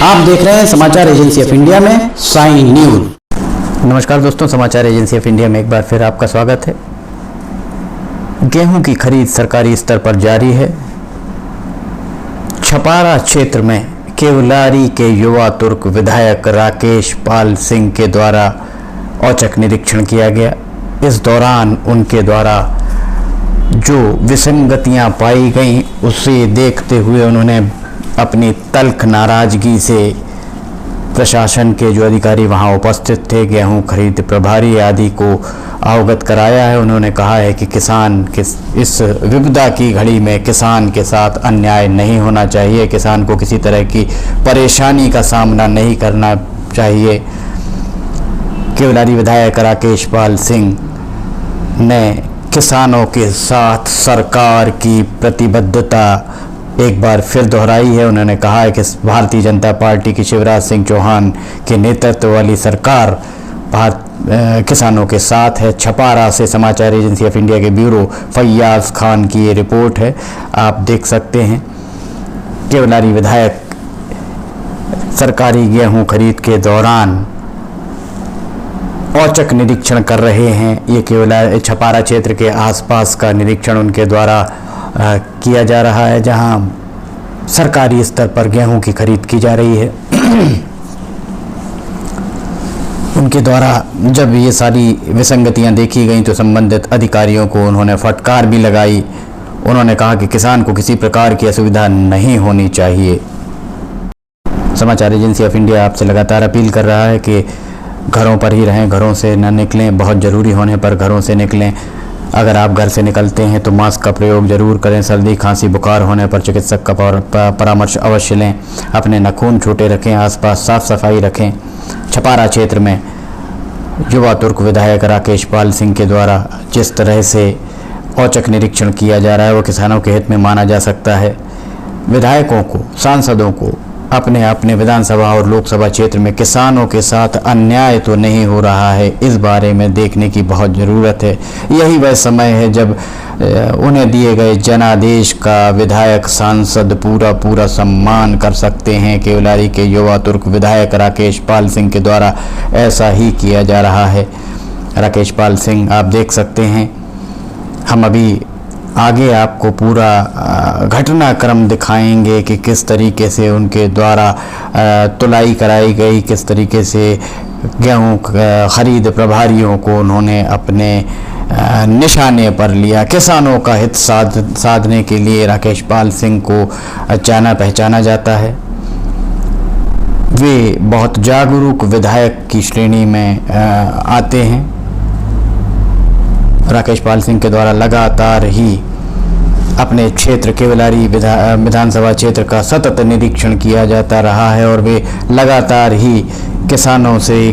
आप देख रहे हैं समाचार एजेंसी ऑफ इंडिया में साइन न्यूज। नमस्कार दोस्तों, समाचार एजेंसी ऑफ इंडिया में एक बार फिर आपका स्वागत है। गेहूं की खरीद सरकारी स्तर पर जारी है। छपारा क्षेत्र में केवलारी के युवा तुर्क विधायक राकेश पाल सिंह के द्वारा औचक निरीक्षण किया गया। इस दौरान उनके द्वारा जो विसंगतियां पाई गईं उसे देखते हुए उन्होंने अपनी तल्ख नाराजगी से प्रशासन के जो अधिकारी वहां उपस्थित थे, गेहूं खरीद प्रभारी आदि को अवगत कराया है। उन्होंने कहा है कि किसान के इस विपदा की घड़ी में किसान के साथ अन्याय नहीं होना चाहिए, किसान को किसी तरह की परेशानी का सामना नहीं करना चाहिए। केवलारी विधायक राकेश पाल सिंह ने किसानों के साथ सरकार की प्रतिबद्धता एक बार फिर दोहराई है। उन्होंने कहा है कि भारतीय जनता पार्टी की शिवराज सिंह चौहान के नेतृत्व वाली सरकार किसानों के साथ है। छपारा से समाचार एजेंसी ऑफ इंडिया के ब्यूरो फैयाज खान की ये रिपोर्ट है, आप देख सकते हैं। केवलारी विधायक सरकारी गेहूं खरीद के दौरान औचक निरीक्षण कर रहे हैं। ये केवल छपारा क्षेत्र के आसपास का निरीक्षण उनके द्वारा किया जा रहा है, जहां सरकारी स्तर पर गेहूं की खरीद की जा रही है। उनके द्वारा जब ये सारी विसंगतियां देखी गई तो संबंधित अधिकारियों को उन्होंने फटकार भी लगाई। उन्होंने कहा कि किसान को किसी प्रकार की असुविधा नहीं होनी चाहिए। समाचार एजेंसी ऑफ इंडिया आपसे लगातार अपील कर रहा है कि घरों पर ही रहें, घरों से न निकलें, बहुत ज़रूरी होने पर घरों से निकलें। अगर आप घर से निकलते हैं तो मास्क का प्रयोग जरूर करें। सर्दी खांसी बुखार होने पर चिकित्सक का परामर्श अवश्य लें। अपने नाखून छोटे रखें, आसपास साफ सफाई रखें। छपारा क्षेत्र में युवा तुर्क विधायक राकेश पाल सिंह के द्वारा जिस तरह से औचक निरीक्षण किया जा रहा है वो किसानों के हित में माना जा सकता है। विधायकों को, सांसदों को अपने अपने विधानसभा और लोकसभा क्षेत्र में किसानों के साथ अन्याय तो नहीं हो रहा है, इस बारे में देखने की बहुत ज़रूरत है। यही वह समय है जब उन्हें दिए गए जनादेश का विधायक सांसद पूरा सम्मान कर सकते हैं। केवलारी के युवा तुर्क विधायक राकेश पाल सिंह के द्वारा ऐसा ही किया जा रहा है। राकेश पाल सिंह आप देख सकते हैं। हम अभी आगे आपको पूरा घटनाक्रम दिखाएंगे कि किस तरीके से उनके द्वारा तुलाई कराई गई, किस तरीके से गेहूं खरीद प्रभारियों को उन्होंने अपने निशाने पर लिया। किसानों का हित साधने के लिए राकेश पाल सिंह को जाना पहचाना जाता है। वे बहुत जागरूक विधायक की श्रेणी में आते हैं। राकेश पाल सिंह के द्वारा लगातार ही अपने क्षेत्र केवलारी विधानसभा क्षेत्र का सतत निरीक्षण किया जाता रहा है और वे लगातार ही किसानों से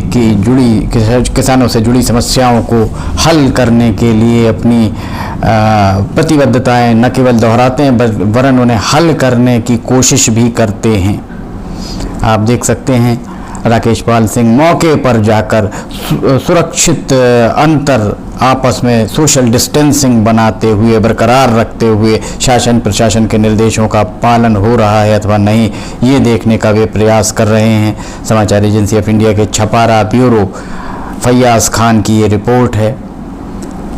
जुड़ी समस्याओं को हल करने के लिए अपनी प्रतिबद्धताएं न केवल दोहराते हैं वरन उन्हें हल करने की कोशिश भी करते हैं। आप देख सकते हैं राकेश पाल सिंह मौके पर जाकर सुरक्षित अंतर आपस में सोशल डिस्टेंसिंग बनाते हुए, बरकरार रखते हुए शासन प्रशासन के निर्देशों का पालन हो रहा है अथवा नहीं, ये देखने का वे प्रयास कर रहे हैं। समाचार एजेंसी ऑफ इंडिया के छपारा ब्यूरो फैयाज खान की ये रिपोर्ट है।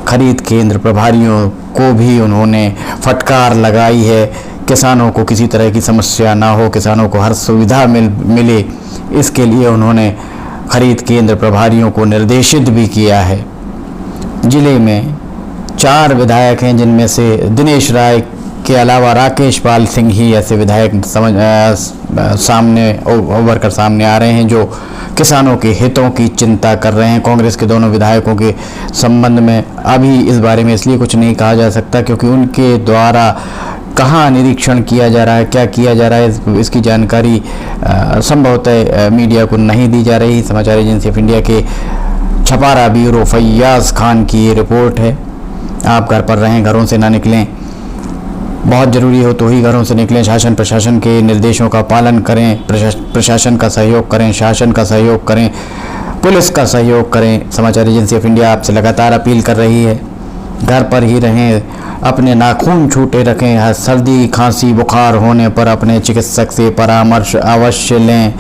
खरीद केंद्र प्रभारियों को भी उन्होंने फटकार लगाई है। किसानों को किसी तरह की समस्या ना हो, किसानों को हर सुविधा मिले, इसके लिए उन्होंने खरीद केंद्र प्रभारियों को निर्देशित भी किया है। जिले में 4 विधायक हैं, जिनमें से दिनेश राय के अलावा राकेश पाल सिंह ही ऐसे विधायक सामने उभर कर सामने आ रहे हैं जो किसानों के हितों की चिंता कर रहे हैं। कांग्रेस के दोनों विधायकों के संबंध में अभी इस बारे में इसलिए कुछ नहीं कहा जा सकता क्योंकि उनके द्वारा कहाँ निरीक्षण किया जा रहा है, क्या किया जा रहा है, इसकी जानकारी संभवतः मीडिया को नहीं दी जा रही। समाचार एजेंसी ऑफ इंडिया के छपारा ब्यूरो फैयाज खान की ये रिपोर्ट है। आप घर पर रहें, घरों से ना निकलें, बहुत ज़रूरी हो तो ही घरों से निकलें। शासन प्रशासन के निर्देशों का पालन करें, प्रशासन का सहयोग करें, शासन का सहयोग करें, पुलिस का सहयोग करें। समाचार एजेंसी ऑफ इंडिया आपसे लगातार अपील कर रही है घर पर ही रहें, अपने नाखून छूटे रखें। हर सर्दी खांसी बुखार होने पर अपने चिकित्सक से परामर्श अवश्य लें।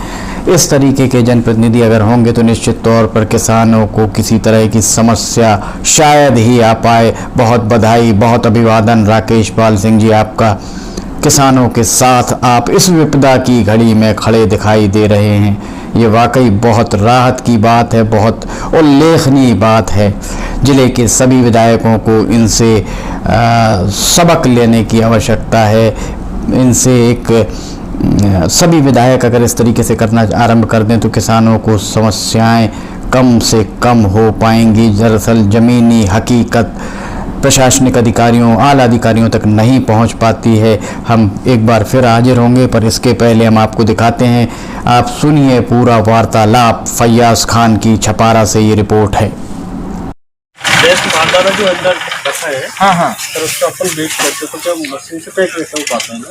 इस तरीके के जनप्रतिनिधि अगर होंगे तो निश्चित तौर पर किसानों को किसी तरह की समस्या शायद ही आ पाए। बहुत बधाई, बहुत अभिवादन राकेश पाल सिंह जी आपका। किसानों के साथ आप इस विपदा की घड़ी में खड़े दिखाई दे रहे हैं। ये वाकई बहुत राहत की बात है, बहुत उल्लेखनीय बात है। जिले के सभी विधायकों को इनसे सबक लेने की आवश्यकता है। इनसे सभी विधायक अगर इस तरीके से करना आरंभ कर दें तो किसानों को समस्याएं कम से कम हो पाएंगी। दरअसल ज़मीनी हकीकत प्रशासनिक अधिकारियों, आला अधिकारियों तक नहीं पहुंच पाती है। हम एक बार फिर हाजिर होंगे, पर इसके पहले हम आपको दिखाते हैं। आप सुनिए पूरा वार्तालाप। फैयाज खान की छपारा से ये रिपोर्ट है। जो अंदर बसा है, हाँ, तो उसको अपन वेट करते तो जब मशीन से पैक वैसा हो पाता है ना,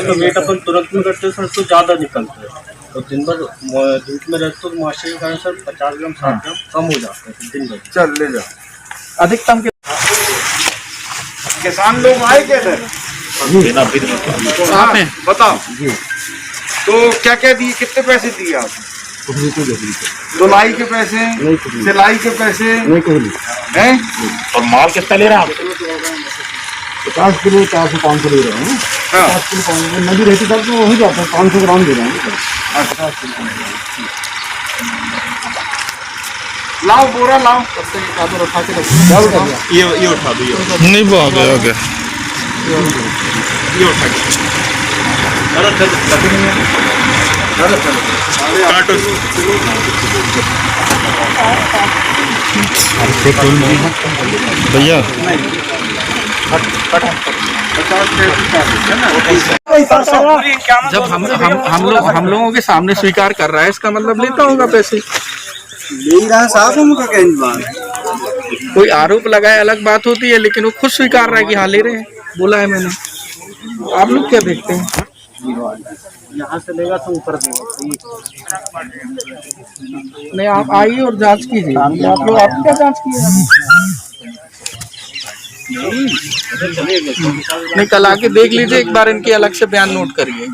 तो वेट अपन तुरंत में करते हैं तो ज़्यादा निकलता है। तो दिन भर धूप में रहते तो माशे के कारण सर 50 ग्राम 60 ग्राम कम हो जाते हैं दिन भर। चल ले जाओ। अधिकतम के किसान लोग आए क्या थे? हाँ, बताओ जी। तो क्या क्या दिए, कितने पैसे दिए आप? धुलाई के पैसे, सिलाई के पैसे हैं? और माल कितना ले रहे हैं आप? 50 किलो 400 500 ले रहे हैं। 50 किलो 500 नदी रहती तब तो वही जाता है, 500 ग्राम दे रहे हैं। लाओ बोरा लाओ, चादर उठा के रखो। ये उठा दो, नहीं वो आ गया ये उठा के काटो। भैया जब हम लोगों के सामने स्वीकार कर रहा है, इसका मतलब लेता होगा पैसे। ले ही रहा साहब, उनका कहना कोई आरोप लगाए अलग बात होती है, लेकिन वो खुद स्वीकार रहा है कि हाँ ले रहे हैं, बोला है मैंने। आप लोग क्या देखते हैं? यहाँ से लेगा तो ऊपर देगा। नहीं, आप आइए और जांच कीजिए। आप लोग आप क्या जांच किए? नहीं, कल आके देख लीजिए एक बार, इनके अलग से बयान नोट करिए।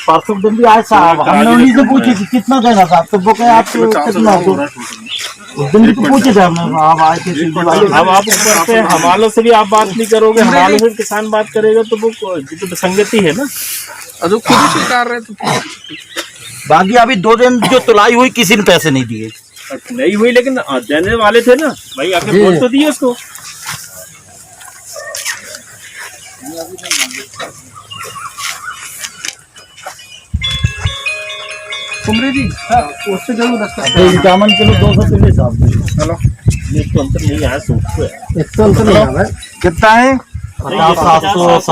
परसों दिन भी आए साहब, हमने उन्हीं से पूछे कि कितना देना साहब, तो वो कहे आप कितना दो। उस दिन भी तो पूछे थे हमने, आप आए थे। अब आप ऊपर से हमालों से भी आप बात नहीं करोगे, हमालों से किसान बात करेगा तो वो तो संगति है ना। अरे खुद ही स्वीकार रहे तो बाकी अभी 2 दिन जो तुलाई हुई किसी ने पैसे नहीं दिए। नहीं हुई, लेकिन देने वाले थे ना भाई, आके बोल तो दिए उसको। कुमरी जी उससे जरूर रखा। 51 किलो 200 किलो साहब। चलो, ये तो अंतर नहीं आया, सूख है। एक अंतर नहीं आ रहा है। कितना है? 50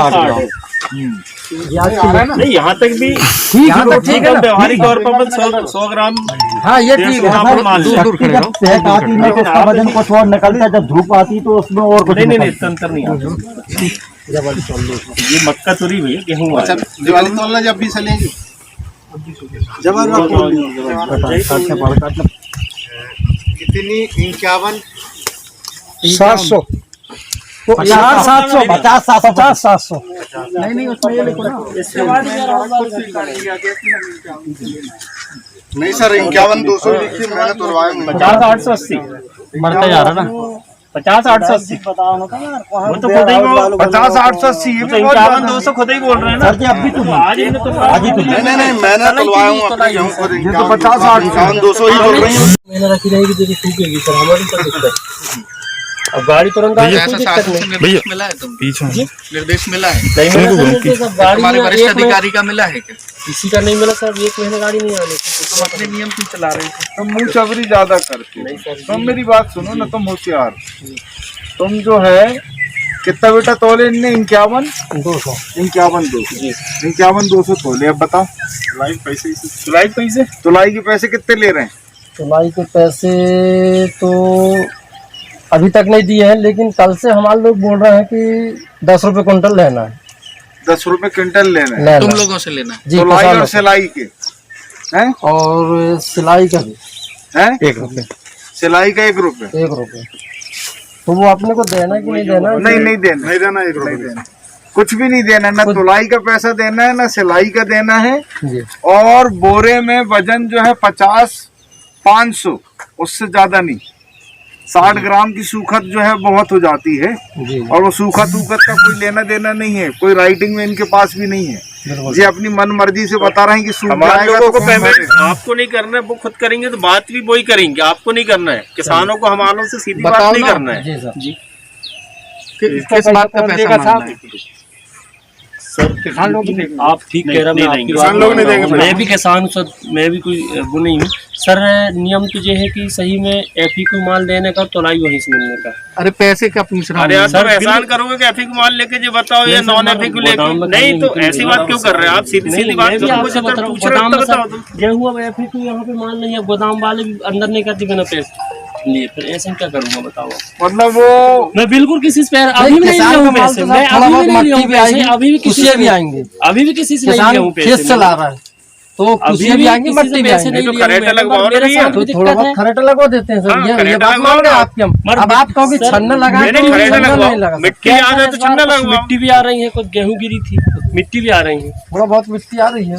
नहीं, यहाँ तक भी ठीक है। व्यवहारिक तौर पर 100 ग्राम। हाँ ये ठीक है। दूर खड़े रहो। पैक आती है तो उसका वजन कुछ और निकलता है, जब धूप आती तो उसमें और कुछ नहीं, अंतर नहीं आता। ये मक्का तुरी भैया, गेहूँ। अच्छा, दिवाली तोलना जब भी चलेंगे। कितनी? 51 700 700 50 700 नहीं उसमें ये लिखो ना। नहीं सर, 51 200 लिखिए, मैंने तोड़वाया नहीं। 50 880 बढ़ता जा रहा ना। 50 880 वो तो खुद ही 50 880 ये भी बहुत 51 200 खुद ही बोल रहे हैं ना। अब भी तुम आज ही तो नहीं मैंने तोड़वाया हूँ अपने गेहूं को। ये तो 50 51 200 ही बोल रही हूँ। मैंने रखी रहेगी जो सूखेगी सर, हमारी तो दिक्कत। अब गाड़ी तुरंत कोई दिक्कत नहीं। भैया मिला है तुम निर्देश मिला है? गाड़ी हमारे वरिष्ठ अधिकारी का मिला है क्या? किसी का नहीं मिला सर, 1 महीने गाड़ी नहीं आने की। तो तुम अपने नियम क्यों चला रहे थे? तुम मुँह चबरी ज्यादा करते हो। तुम मेरी बात सुनो ना, तुम होशियार। तुम जो है कितना बेटा तोले इनने? 51 200 51 200 तोले। अब बताओ तुलाई के पैसे कितने ले रहे हैं? तुलाई के पैसे तो अभी तक नहीं दिए हैं, लेकिन कल से हमारे लोग बोल रहे हैं कि 10 रुपए कुंटल लेना है। 10 रुपए क्विंटल लेना है तुम लोगों से लेना है? जी, तुलाई और सिलाई के हैं? और सिलाई का भी हैं? 1 रुपए। सिलाई का 1 रुपए। 1 रुपए। तो वो अपने को देना कि नहीं देना? नहीं नहीं देना, नहीं देना, नहीं देना, कुछ भी नहीं देना, ना तुलाई का पैसा देना है ना सिलाई का देना है। और बोरे में वजन जो है 50-500, उससे ज्यादा नहीं। 60 ग्राम की सूखत जो है बहुत हो जाती है, और वो सूखत का कोई लेना देना नहीं है, कोई राइटिंग में इनके पास भी नहीं है। ये अपनी मन मर्जी से बता रहे हैं कि सूख जाएगा तो पेमेंट आपको नहीं करना है, वो खुद करेंगे तो बात भी वही करेंगे, आपको नहीं करना है। किसानों को हमारों से सीधी बात नहीं करना है। जी किस बात का पैसा मांगना है? किसान लोग आप ठीक कह रहे हैं, किसान लोग नहीं देंगे। मैं भी किसान हूँ, मैं भी कोई वो नहीं हूँ सर। नियम तो ये है कि सही में एफई को माल देने का, तोलाई वहीं से मिलने का। अरे पैसे का पूछ रहा हूँ। अरे सर एहसान करोगे कि एफई को माल लेके जो बताओ या नॉन एफई को लेके? नहीं तो ऐसी बात क्यों कर रहे हैं आप? सीधी सीधी बात गेहूँ एफई को यहाँ पे माल नहीं है, गोदाम वाले भी अंदर नहीं करते बिना पैसे लिए, फिर ऐसे क्या करूँगा बताओ? मतलब वो मैं बिल्कुल किसी से अभी भी नहीं लिया हूँ पैसे, मैं अभी भी नहीं लिया हूँ पैसे, अभी भी किसी से भी आएंगे, अभी भी किसी से नहीं लिया हूँ पैसे। चला रहा है तो खुशी भी आएंगे, मट्टी भी आएंगे। तो खरेटा लगवाओ ना भैया, तो थोड़ा बहुत खरेटा लगवा देते हैं सर। ये बात मान रहे हैं आपकी हम। अब आप कहोगे छन्ना लगा, खरेटा लगवाओ, लगा, मिट्टी आ रही है तो छन्ना लगवाओ। मिट्टी भी आ रही है, कुछ गेहूं गिरी थी, मिट्टी भी आ रही है, थोड़ा बहुत मिट्टी आ रही है,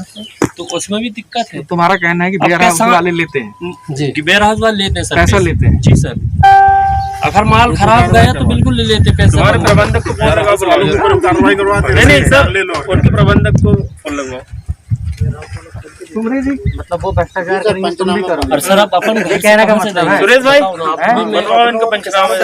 तो उसमें भी दिक्कत है। तुम्हारा कहना है कि वेयर हाउस वाले लेते हैं? जी, वेयर हाउस वाले लेते हैं सर, पैसा लेते हैं। जी सर, अगर माल खराब गया तो बिल्कुल ले लेते पैसे। हमारे प्रबंधक को कार्रवाई करवा दे। नहीं सर, उनके प्रबंधक को फोन लगवाओ। सुमरी जी, मतलब वो भ्रष्टाचार करेंगे, तुम भी करोगे? और सर आप अपन कहने का मतलब है सुरेश भाई, इनका पंचनामा